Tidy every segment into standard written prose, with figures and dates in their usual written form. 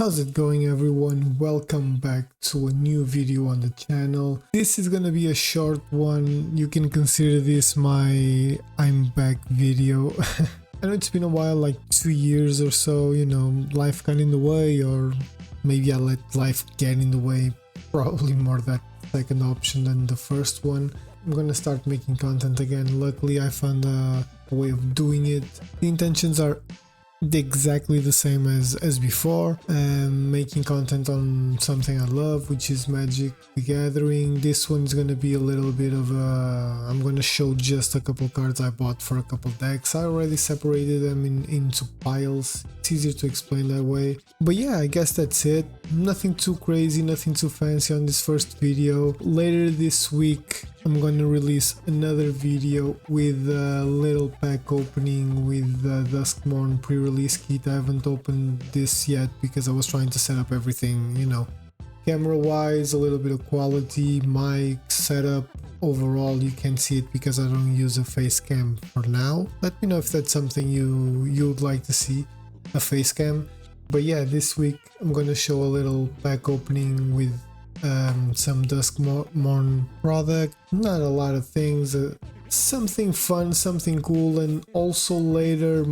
How's it going, everyone? Welcome back to a new video on the channel. This is gonna be a short one. You can consider this my I'm back video. I know it's been a while, like 2 years or so, life got in the way, or maybe I let life get in the way. Probably more that second option than the first one. I'm gonna start making content again. Luckily I found a way of doing it. The intentions are exactly the same as before, making content on something I love, which is Magic the Gathering. This one's gonna be a little bit of a, I'm gonna show just a couple cards I bought for a couple decks. I already separated them into piles. It's easier to explain that way, but yeah, I guess that's it. Nothing too crazy, nothing too fancy on this first video. Later this week I'm gonna release another video with a little pack opening with the Duskmorn pre-release kit. I haven't opened this yet because I was trying to set up everything, camera wise, a little bit of quality, mic setup. Overall you can see it because I don't use a face cam for now. Let me know if that's something you'd like to see, a face cam. But yeah, this week I'm gonna show a little pack opening with some Duskmorn product. Not a lot of things, something fun, something cool, and also later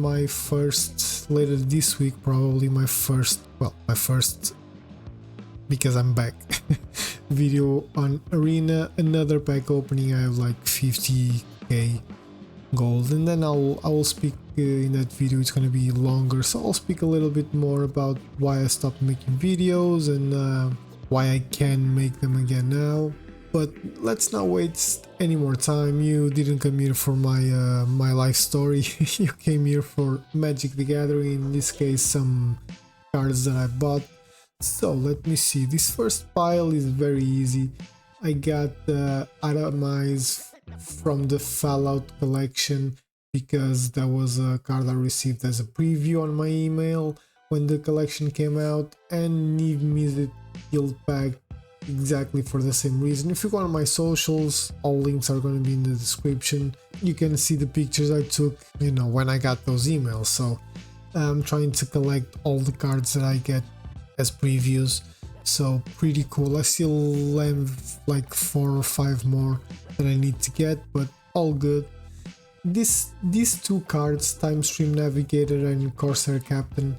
this week probably my first because I'm back video on Arena, another pack opening. I have like 50k gold, and then I will speak in that video. It's gonna be longer, so I'll speak a little bit more about why I stopped making videos and why I can make them again now. But let's not waste any more time. You didn't come here for my life story. You came here for Magic the Gathering, in this case some cards that I bought. So let me see, this first pile is very easy. I got the Atomize from the Fallout collection because that was a card I received as a preview on my email when the collection came out, and Need Music Guild pack exactly for the same reason. If you go on my socials, all links are going to be in the description. You can see the pictures I took, when I got those emails. So I'm trying to collect all the cards that I get as previews, so pretty cool. I still have like 4 or 5 more that I need to get, but all good. These two cards, Time Stream Navigator and Corsair Captain,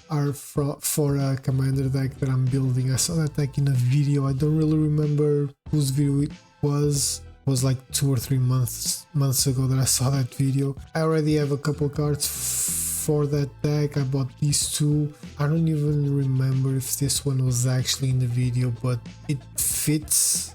are for a commander deck that I'm building. I saw that deck in a video. I don't really remember whose video it was. It was like 2 or 3 months ago that I saw that video. I already have a couple cards for that deck. I bought these two. I don't even remember if this one was actually in the video, but it fits.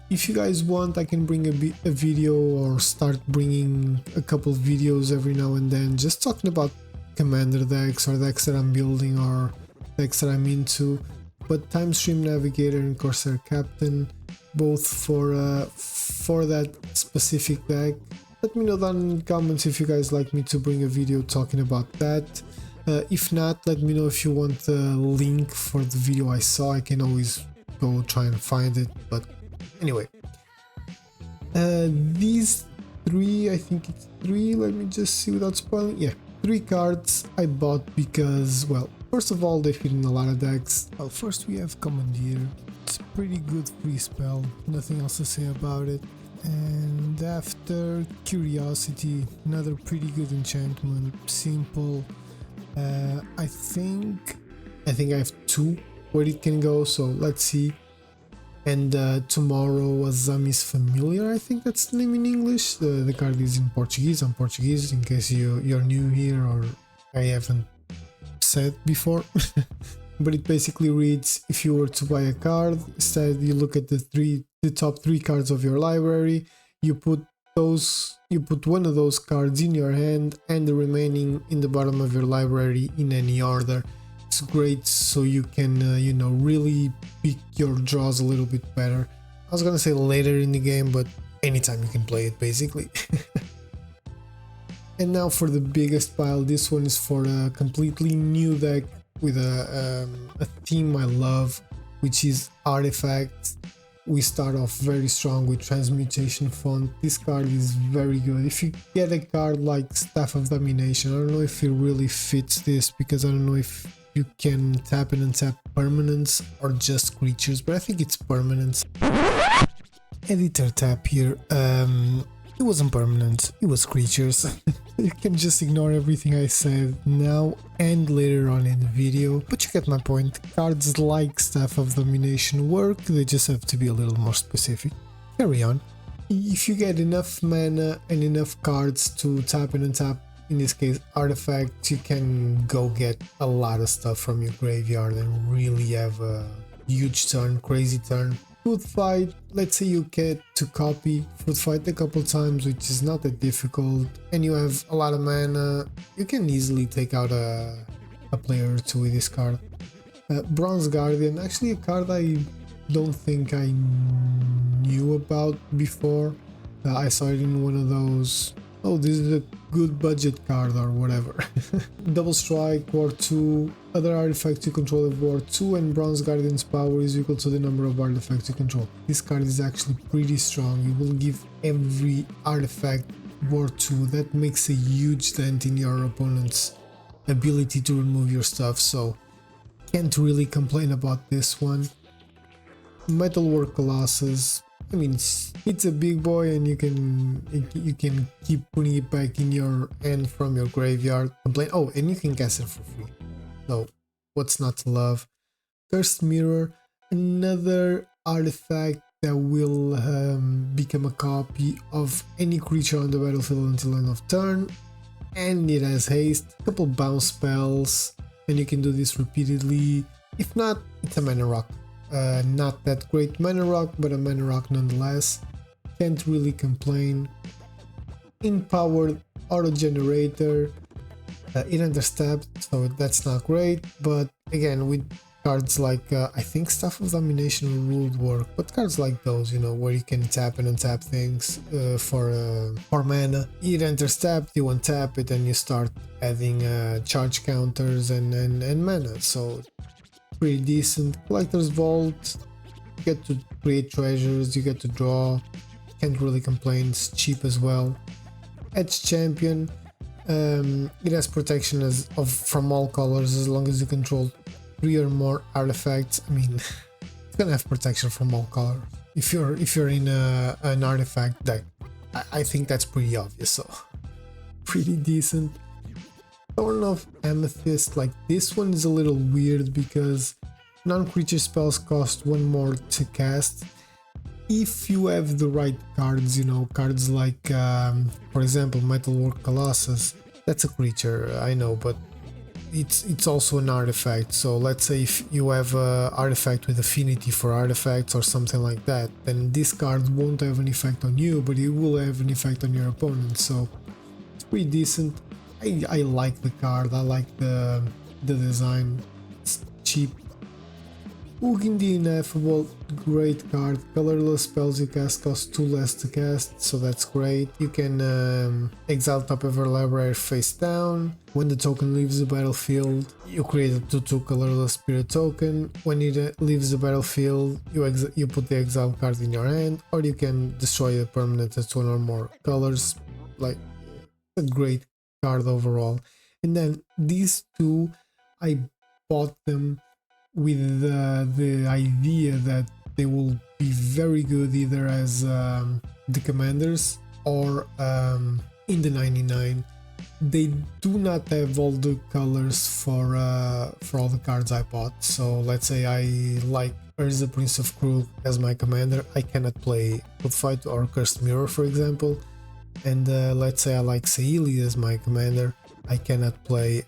If you guys want, I can bring a video or start bringing a couple videos every now and then, just talking about commander decks or decks that I'm building or decks that I'm into. But Time Stream Navigator and Corsair Captain, both for that specific deck. Let me know down in the comments if you guys like me to bring a video talking about that. If not, let me know if you want the link for the video I saw. I can always go try and find it. But anyway, these 3, I think it's 3, let me just see without spoiling. Yeah, 3 cards I bought because, well, first of all, they fit in a lot of decks. Well, first we have Commandeer. It's a pretty good free spell, nothing else to say about it. And after Curiosity, another pretty good enchantment, simple. I think I have 2 where it can go, so let's see. And Tomorrow Azami's Familiar, I think that's the name in English. The card is in Portuguese. I'm Portuguese, in case you're new here or I haven't said before. But it basically reads, if you were to buy a card, instead you look at the top 3 cards of your library, you put one of those cards in your hand and the remaining in the bottom of your library in any order. It's great, so you can really pick your draws a little bit better. I was gonna say later in the game, but anytime you can play it basically. And now for the biggest pile. This one is for a completely new deck with a theme I love, which is Artifacts. We start off very strong with Transmutation Font. This card is very good. If you get a card like Staff of Domination, I don't know if it really fits this, because I don't know if you can tap and untap permanents or just creatures, but I think it's permanents. Editor tab here, it wasn't permanent, it was creatures. You can just ignore everything I said now and later on in the video, but you get my point. Cards like Staff of Domination work, they just have to be a little more specific. Carry on. If you get enough mana and enough cards to tap and untap, in this case artifacts, you can go get a lot of stuff from your graveyard and really have a huge turn, crazy turn. Food fight, let's say you get to copy food fight a couple times, which is not that difficult, and you have a lot of mana, you can easily take out a player or two with this card. Bronze Guardian, actually a card I don't think I knew about before. I saw it in one of those, oh, this is a good budget card or whatever. Double Strike, War 2, other artifacts you control have War 2, and Bronze Guardian's power is equal to the number of artifacts you control. This card is actually pretty strong. You will give every artifact War 2. That makes a huge dent in your opponent's ability to remove your stuff, so can't really complain about this one. Metalwork Colossus, I mean, it's a big boy and you can keep putting it back in your hand from your graveyard. Oh, and you can cast it for free, so what's not to love? Cursed Mirror, another artifact that will become a copy of any creature on the battlefield until end of turn, and it has haste, a couple bounce spells, and you can do this repeatedly. If not, it's a mana rock. Not that great mana rock, but a mana rock nonetheless. Can't really complain. Empowered Auto Generator, it understepped, so that's not great, but again, with cards like I think Staff of Domination would work, but cards like those, you know, where you can tap and untap things for mana, it understepped, you untap it and you start adding charge counters and mana, so pretty decent. Collector's Vault, you get to create treasures, you get to draw, can't really complain, it's cheap as well. Edge Champion, it has protection from all colors as long as you control 3 or more artifacts. I mean, it's gonna have protection from all colors if you're in an artifact deck. I think that's pretty obvious, so pretty decent. Thorn of Amethyst, like this one is a little weird because non-creature spells cost 1 more to cast. If you have the right cards, you know, cards like for example Metalwork Colossus, that's a creature, I know, but it's also an artifact. So let's say if you have an artifact with affinity for artifacts or something like that, then this card won't have an effect on you, but it will have an effect on your opponent, so it's pretty decent. I like the card, I like the design, it's cheap. Ugin the Ineffable, great card. Colorless spells you cast cost 2 less to cast, so that's great. You can exile top of your library face down. When the token leaves the battlefield, you create a 2/2 colorless spirit token. When it leaves the battlefield, you put the exile card in your hand, or you can destroy a permanent that's 1 or more colors. Like, a great card overall. And then these two, I bought them with the idea that they will be very good either as the commanders or in the 99. They do not have all the colors for all the cards I bought. So let's say I like Urza Prince of Krug as my commander, I cannot play Food Fight or Cursed Mirror, for example. And let's say I like Seili as my commander, I cannot play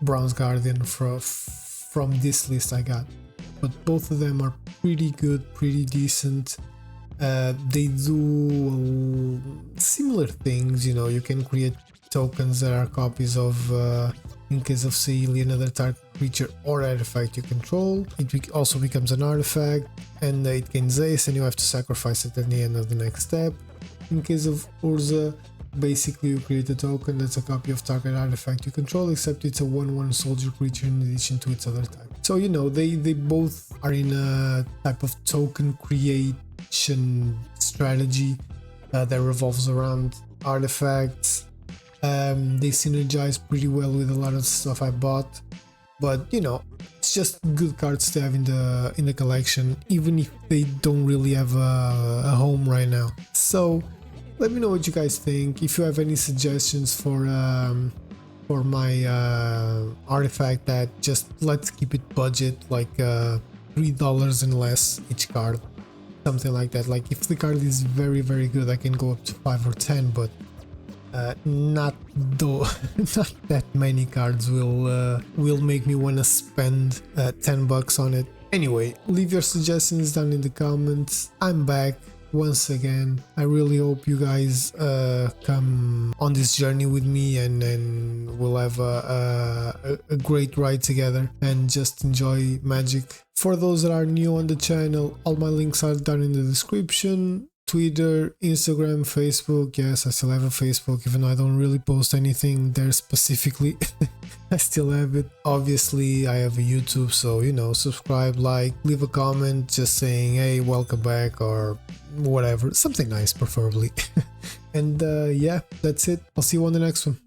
Bronze Guardian from this list I got. But both of them are pretty good, pretty decent. They do similar things, you know, you can create tokens that are copies of, in case of Seili, another target creature or artifact you control. It also becomes an artifact and it gains haste and you have to sacrifice it at the end of the next step. In case of Urza, basically you create a token that's a copy of target artifact you control, except it's a 1/1 soldier creature in addition to its other type. So, you know, they both are in a type of token creation strategy that revolves around artifacts. They synergize pretty well with a lot of stuff I bought. but you know, it's just good cards to have in the collection, even if they don't really have a home right now. So let me know what you guys think. If you have any suggestions for my artifact, that just let's keep it budget, like $3 and less each card, something like that. Like if the card is very good, I can go up to 5 or 10, but not not that many cards will make me want to spend $10 on it. Anyway, leave your suggestions down in the comments. I'm back once again. I really hope you guys come on this journey with me, and then we'll have a great ride together and just enjoy Magic. For those that are new on the channel, all my links are down in the description. Twitter, Instagram, Facebook. Yes, I still have a Facebook, even though I don't really post anything there specifically. I still have it. Obviously, I have a YouTube, so you know, subscribe, like, leave a comment just saying, hey, welcome back, or whatever, something nice preferably. And yeah, that's it. I'll see you on the next one.